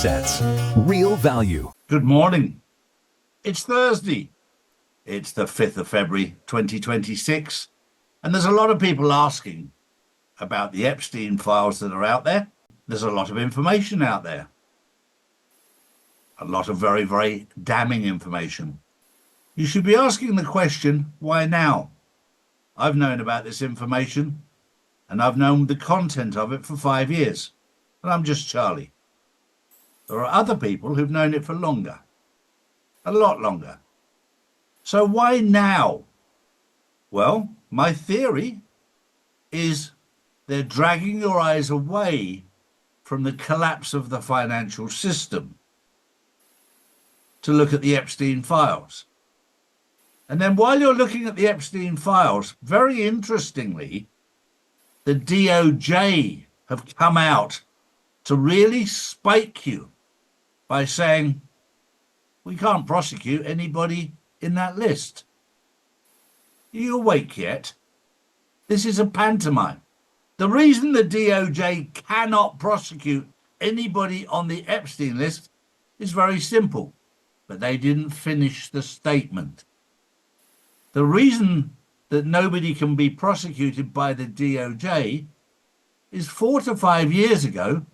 Assets. Real value. Good morning. It's Thursday. It's the 5th of February, 2026. And there's a lot of people asking about the Epstein files that are out there. There's a lot of information out there. A lot of very, very damning information. You should be asking the question, why now? I've known about this information and I've known the content of it for 5 years. And I'm just Charlie. There are other people who've known it for longer. A lot longer. So why now? Well, my theory is they're dragging your eyes away from the collapse of the financial system to look at the Epstein files. And then while you're looking at the Epstein files, very interestingly, the DOJ have come out to really spike you by saying, we can't prosecute anybody in that list. Are you awake yet? This is a pantomime. The reason the DOJ cannot prosecute anybody on the Epstein list is very simple, but they didn't finish the statement. The reason that nobody can be prosecuted by the DOJ is 4 to 5 years ago,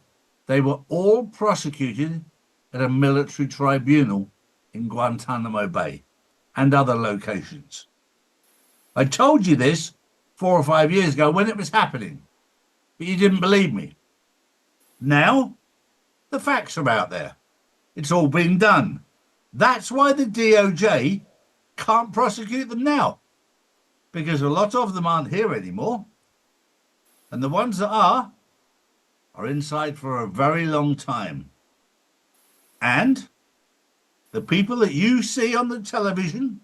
they were all prosecuted at a military tribunal in Guantanamo Bay and other locations. I told you this 4 or 5 years ago when it was happening, but you didn't believe me. Now, the facts are out there. It's all been done. That's why the DOJ can't prosecute them now, because a lot of them aren't here anymore. And the ones that are inside for a very long time. And the people that you see on the television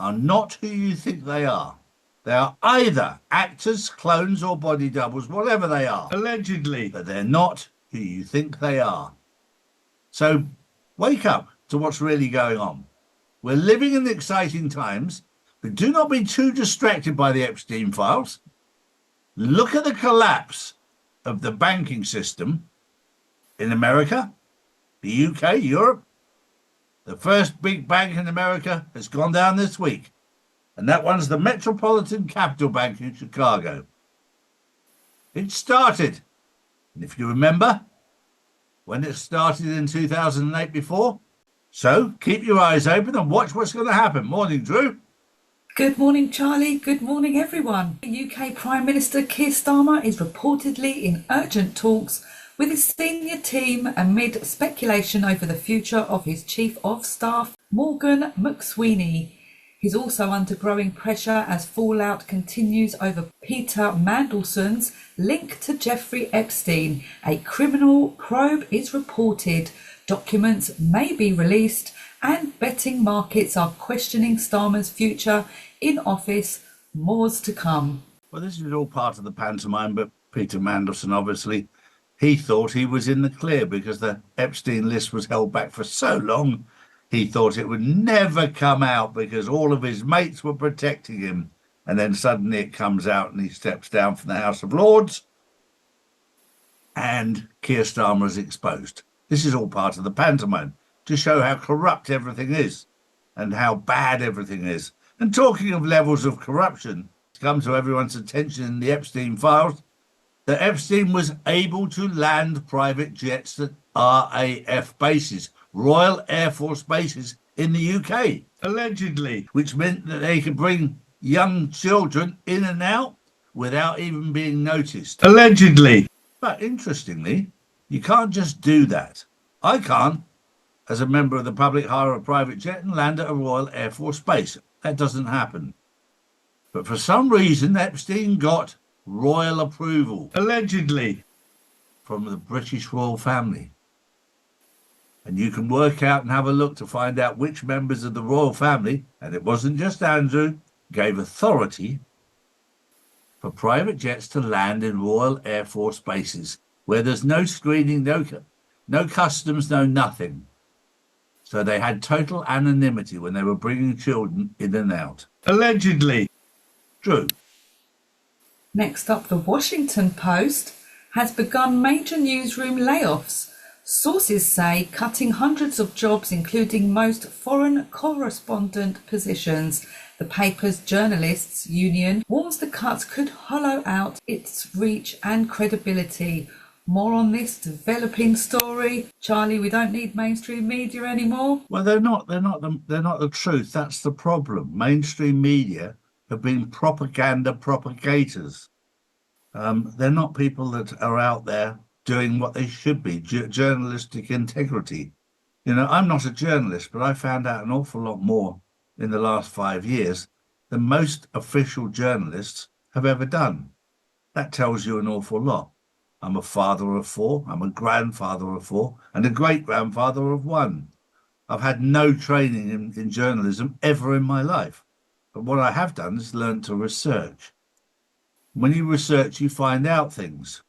are not who you think they are. They are either actors, clones, or body doubles, whatever they are. Allegedly. But they're not who you think they are. So wake up to what's really going on. We're living in exciting times, but do not be too distracted by the Epstein files. Look at the collapse of the banking system in America, the UK, Europe. The first big bank in America has gone down this week, and that one's the Metropolitan Capital Bank in Chicago. It started, and if you remember, when it started in 2008 before. So keep your eyes open and watch what's going to happen. Morning, Drew. Good morning, Charlie. Good morning, everyone. UK Prime Minister Keir Starmer is reportedly in urgent talks with his senior team amid speculation over the future of his Chief of Staff, Morgan McSweeney. He's also under growing pressure as fallout continues over Peter Mandelson's link to Jeffrey Epstein. A criminal probe is reported. Documents may be released, and betting markets are questioning Starmer's future in office. More's to come. Well, this is all part of the pantomime, but Peter Mandelson, obviously, he thought he was in the clear because the Epstein list was held back for so long. He thought it would never come out because all of his mates were protecting him. And then suddenly it comes out and he steps down from the House of Lords and Keir Starmer is exposed. This is all part of the pantomime to show how corrupt everything is and how bad everything is. And talking of levels of corruption, it's come to everyone's attention in the Epstein files that Epstein was able to land private jets at RAF bases, Royal Air Force bases in the UK, allegedly, which meant that they could bring young children in and out without even being noticed. Allegedly. But interestingly, you can't just do that. I can't, as a member of the public, hire a private jet and land at a Royal Air Force base. That doesn't happen. But for some reason, Epstein got royal approval, allegedly, from the British royal family. And you can work out and have a look to find out which members of the royal family, and it wasn't just Andrew, gave authority for private jets to land in Royal Air Force bases where there's no screening, no customs, no nothing. So they had total anonymity when they were bringing children in and out. Allegedly. True. Next up, the Washington Post has begun major newsroom layoffs. Sources say cutting hundreds of jobs, including most foreign correspondent positions. The paper's journalists union warns the cuts could hollow out its reach and credibility. More on this developing story. Charlie, we don't need mainstream media anymore. Well, they're not the truth. That's the problem. Mainstream media have been propaganda propagators. They're not people that are out there doing what they should be, journalistic integrity. You know, I'm not a journalist, but I found out an awful lot more in the last 5 years than most official journalists have ever done. That tells you an awful lot. I'm a father of 4, I'm a grandfather of 4, and a great-grandfather of 1. I've had no training in journalism ever in my life. But what I have done is learn to research. When you research, you find out things.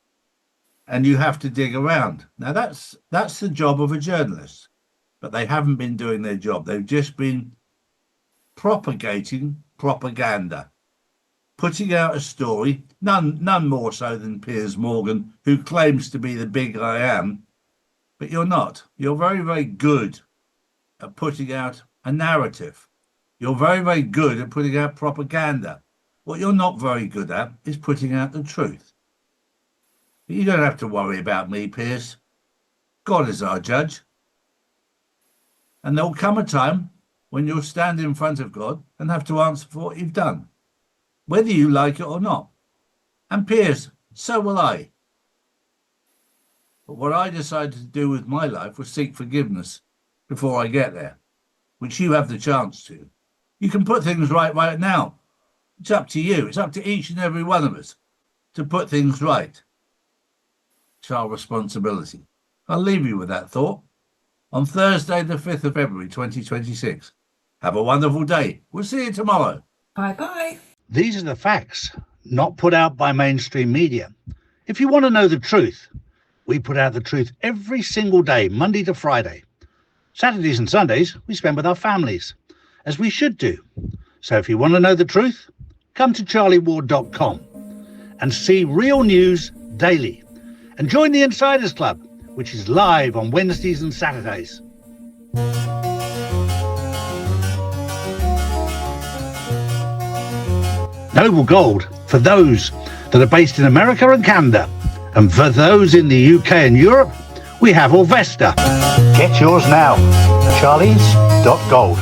And you have to dig around. Now, that's the job of a journalist. But they haven't been doing their job. They've just been propagating propaganda. Putting out a story, none more so than Piers Morgan, who claims to be the big I am, but you're not. You're very, very good at putting out a narrative. You're very, very good at putting out propaganda. What you're not very good at is putting out the truth. You don't have to worry about me, Piers. God is our judge. And there'll come a time when you'll stand in front of God and have to answer for what you've done, whether you like it or not. And Piers, so will I. But what I decided to do with my life was seek forgiveness before I get there, which you have the chance to. You can put things right now. It's up to you. It's up to each and every one of us to put things right. It's our responsibility. I'll leave you with that thought. On Thursday, the 5th of February, 2026. Have a wonderful day. We'll see you tomorrow. Bye-bye. These are the facts, not put out by mainstream media. If you want to know the truth, we put out the truth every single day, Monday to Friday. Saturdays and Sundays, we spend with our families, as we should do. So if you want to know the truth, come to charlieward.com and see real news daily. And join the Insiders Club, which is live on Wednesdays and Saturdays. Noble Gold for those that are based in America and Canada. And for those in the UK and Europe, we have Orvesta. Get yours now. Charlies.gold.